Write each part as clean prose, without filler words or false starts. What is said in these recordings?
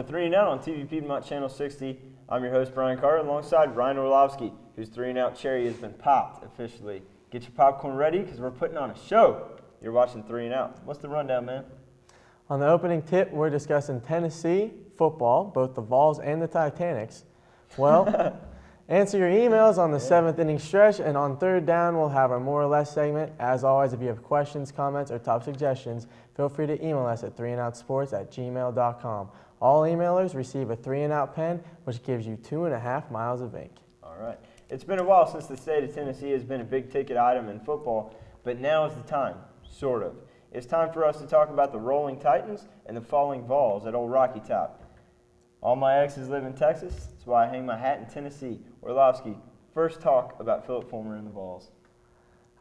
to 3 and Out on TV Piedmont Channel 60. I'm your host, Brian Carter, alongside Ryan Orlovsky, whose 3 and Out cherry has been popped officially. Get your popcorn ready because we're putting on a show. You're watching 3 and Out. What's the rundown, man? On the opening tip, we're discussing Tennessee football, both the Vols and the Titanics. Well, answer your emails on the 7th inning stretch, and on third down, we'll have our more or less segment. As always, if you have questions, comments, or top suggestions, feel free to email us at 3andOutsports@gmail.com. All emailers receive a 3 and Out pen, which gives you 2.5 miles of ink. All right. It's been a while since the state of Tennessee has been a big-ticket item in football, but now is the time, sort of. It's time for us to talk about the rolling Titans and the falling Vols at Old Rocky Top. All my exes live in Texas. That's why I hang my hat in Tennessee. Orlovsky, first talk about Philip Fulmer and the Vols.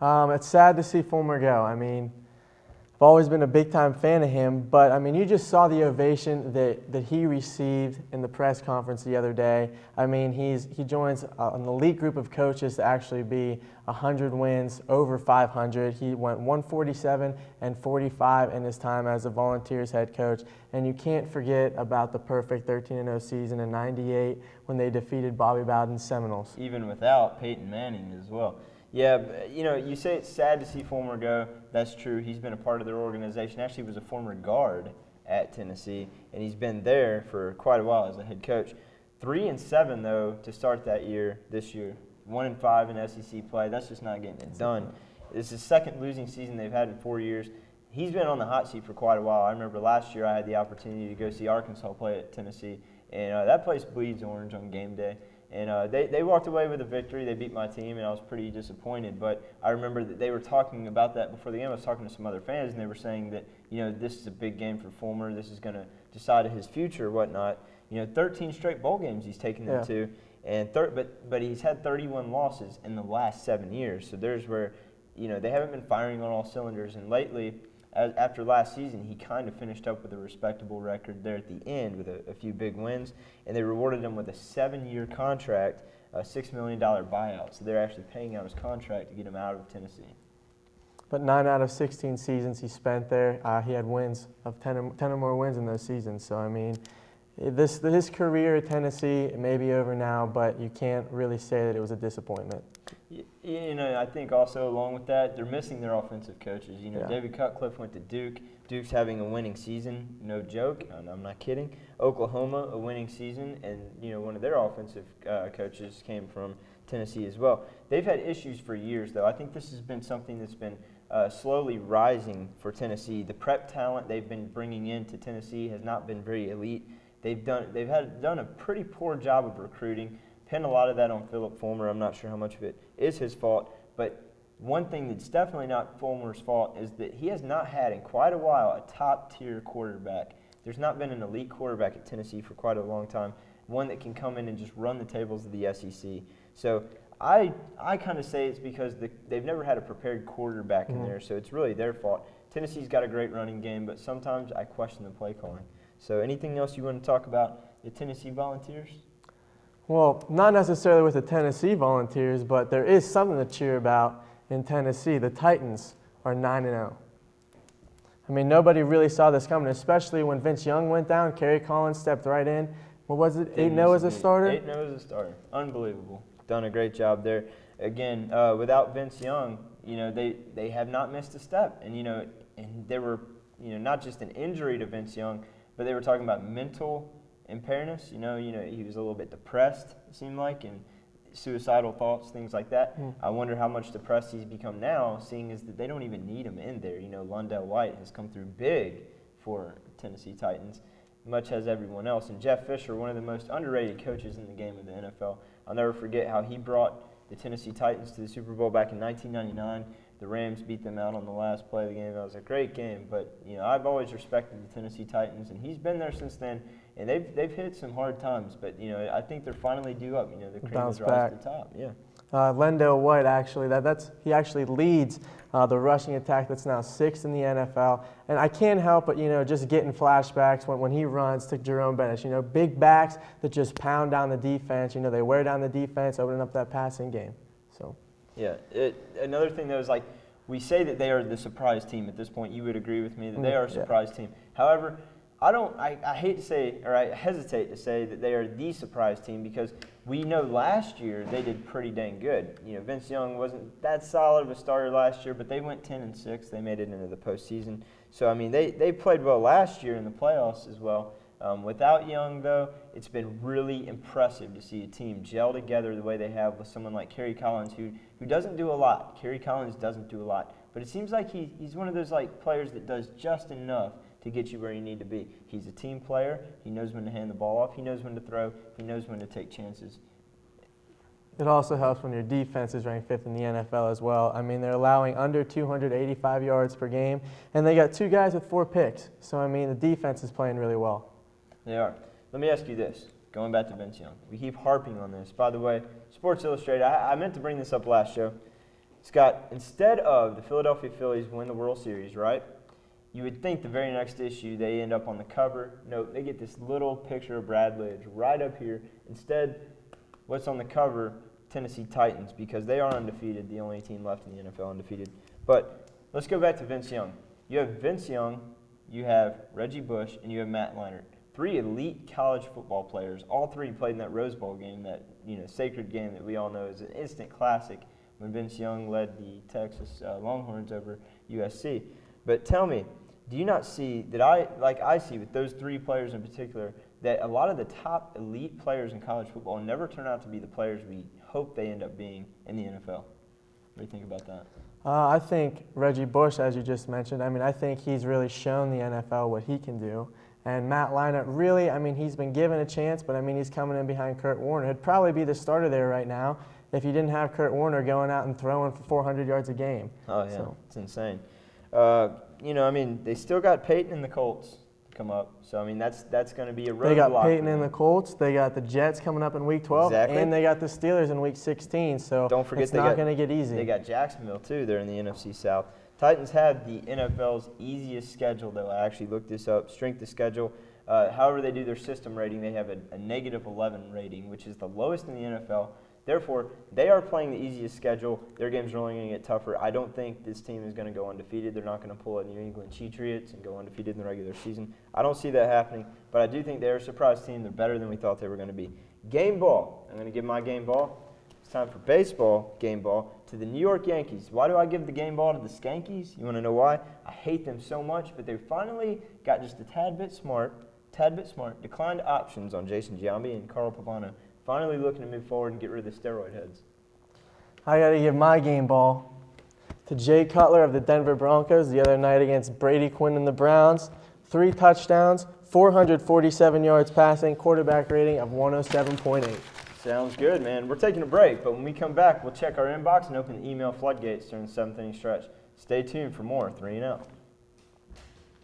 It's sad to see Fulmer go. I mean, I've always been a big-time fan of him, but, I mean, you just saw the ovation that he received in the press conference the other day. I mean, he joins an elite group of coaches to actually be 100 wins, over 500. He went 147 and 45 in his time as a Volunteers head coach, and you can't forget about the perfect 13-0 season in '98 when they defeated Bobby Bowden's Seminoles. Even without Peyton Manning as well. Yeah, you know, you say it's sad to see Fulmer go. That's true. He's been a part of their organization. Actually, he was a former guard at Tennessee, and he's been there for quite a while as a head coach. 3-7 though to start that year. This year, 1-5 in SEC play. That's just not getting it done. It's the second losing season they've had in 4 years. He's been on the hot seat for quite a while. I remember last year I had the opportunity to go see Arkansas play at Tennessee, and that place bleeds orange on game day. And they walked away with a victory. They beat my team, and I was pretty disappointed. But I remember that they were talking about that before the game. I was talking to some other fans, and they were saying that, you know, this is a big game for Fulmer. This is going to decide his future or whatnot. You know, 13 straight bowl games he's taken them to, and but he's had 31 losses in the last 7 years. So there's where, you know, they haven't been firing on all cylinders. And lately, after last season, he kind of finished up with a respectable record there at the end with a few big wins, and they rewarded him with a 7-year contract, a $6 million buyout. So they're actually paying out his contract to get him out of Tennessee. But 9 out of 16 seasons he spent there, he had wins of 10 or more wins in those seasons. So, I mean, his career at Tennessee may be over now, but you can't really say that it was a disappointment. You know, I think also along with that, they're missing their offensive coaches. You know, David Cutcliffe went to Duke. Duke's having a winning season, no joke. I'm not kidding. Oklahoma, a winning season, and, you know, one of their offensive coaches came from Tennessee as well. They've had issues for years, though. I think this has been something that's been slowly rising for Tennessee. The prep talent they've been bringing into Tennessee has not been very elite. They've done a pretty poor job of recruiting. Pin a lot of that on Philip Fulmer. I'm not sure how much of it is his fault, but one thing that's definitely not Fulmer's fault is that he has not had in quite a while a top-tier quarterback. There's not been an elite quarterback at Tennessee for quite a long time, one that can come in and just run the tables of the SEC. So I kind of say it's because they've never had a prepared quarterback in there, so it's really their fault. Tennessee's got a great running game, but sometimes I question the play calling. So anything else you want to talk about the Tennessee Volunteers? Well, not necessarily with the Tennessee Volunteers, but there is something to cheer about in Tennessee. The Titans are 9-0. I mean, nobody really saw this coming, especially when Vince Young went down. Kerry Collins stepped right in. What was it? 8-0 as a starter? 8-0 as a starter. Unbelievable. Done a great job there. Again, without Vince Young, you know, they have not missed a step. And, you know, and there were, you know, not just an injury to Vince Young, but they were talking about mental impairness. You know, he was a little bit depressed, it seemed like, and suicidal thoughts, things like that. I wonder how much depressed he's become now, seeing as that they don't even need him in there. You know, Lundell White has come through big for Tennessee Titans, much as everyone else. And Jeff Fisher, one of the most underrated coaches in the game of the NFL. I'll never forget how he brought the Tennessee Titans to the Super Bowl back in 1999. The Rams beat them out on the last play of the game. That was a great game. But, you know, I've always respected the Tennessee Titans, and he's been there since then. And they've hit some hard times, but, you know, I think they're finally due up. You know, the cream has rise to the top. Yeah. Lendale White, actually, he actually leads the rushing attack that's now 6th in the NFL. And I can't help but, you know, just getting flashbacks when he runs to Jerome Bettis. You know, big backs that just pound down the defense. You know, they wear down the defense, opening up that passing game. So. Yeah. Another thing, though, is like we say that they are the surprise team at this point. You would agree with me that they are a surprise team. However, I hate to say, or I hesitate to say that they are the surprise team because we know last year they did pretty dang good. You know, Vince Young wasn't that solid of a starter last year, but they went 10-6. They made it into the postseason. So, I mean, they played well last year in the playoffs as well. Without Young, though, it's been really impressive to see a team gel together the way they have with someone like Kerry Collins, who doesn't do a lot. Kerry Collins doesn't do a lot. But it seems like he's one of those like players that does just enough to get you where you need to be. He's a team player. He knows when to hand the ball off. He knows when to throw. He knows when to take chances. It also helps when your defense is ranked 5th in the NFL as well. I mean, they're allowing under 285 yards per game, and they got 2 guys with 4 picks. So, I mean, the defense is playing really well. They are. Let me ask you this, going back to Vince Young. We keep harping on this. By the way, Sports Illustrated, I meant to bring this up last show. It's got, instead of the Philadelphia Phillies win the World Series, right? You would think the very next issue they end up on the cover. Nope, they get this little picture of Brad Lidge right up here. Instead, what's on the cover? Tennessee Titans, because they are undefeated, the only team left in the NFL undefeated. But let's go back to Vince Young. You have Vince Young, you have Reggie Bush, and you have Matt Leinart. 3 elite college football players. All 3 played in that Rose Bowl game, that sacred game that we all know is an instant classic when Vince Young led the Texas Longhorns over USC. But tell me, do you not see that I see with those 3 players in particular, that a lot of the top elite players in college football never turn out to be the players we hope they end up being in the NFL? What do you think about that? I think Reggie Bush, as you just mentioned, I think he's really shown the NFL what he can do. And Matt Leinart, really, he's been given a chance, but he's coming in behind Kurt Warner. He'd probably be the starter there right now if you didn't have Kurt Warner going out and throwing for 400 yards a game. Oh, yeah, It's insane. They still got Peyton and the Colts to come up. So, that's going to be a roadblock. They got Peyton and the Colts. They got the Jets coming up in Week 12. Exactly. And they got the Steelers in Week 16. So, don't forget it's not going to get easy. They got Jacksonville, too. They're in the NFC South. Titans have the NFL's easiest schedule, though. I actually looked this up. Strength of schedule. However they do their system rating, they have a -11 rating, which is the lowest in the NFL. Therefore, they are playing the easiest schedule. Their games are only going to get tougher. I don't think this team is going to go undefeated. They're not going to pull a New England Patriots and go undefeated in the regular season. I don't see that happening, but I do think they're a surprise team. They're better than we thought they were going to be. Game ball. I'm going to give my game ball. It's time for baseball game ball to the New York Yankees. Why do I give the game ball to the Skankies? You want to know why? I hate them so much, but they finally got just a tad bit smart, declined options on Jason Giambi and Carl Pavano. Finally looking to move forward and get rid of the steroid heads. I got to give my game ball to Jay Cutler of the Denver Broncos the other night against Brady Quinn and the Browns. 3 touchdowns, 447 yards passing, quarterback rating of 107.8. Sounds good, man. We're taking a break, but when we come back, we'll check our inbox and open the email floodgates during the 7th inning stretch. Stay tuned for more 3 and Out.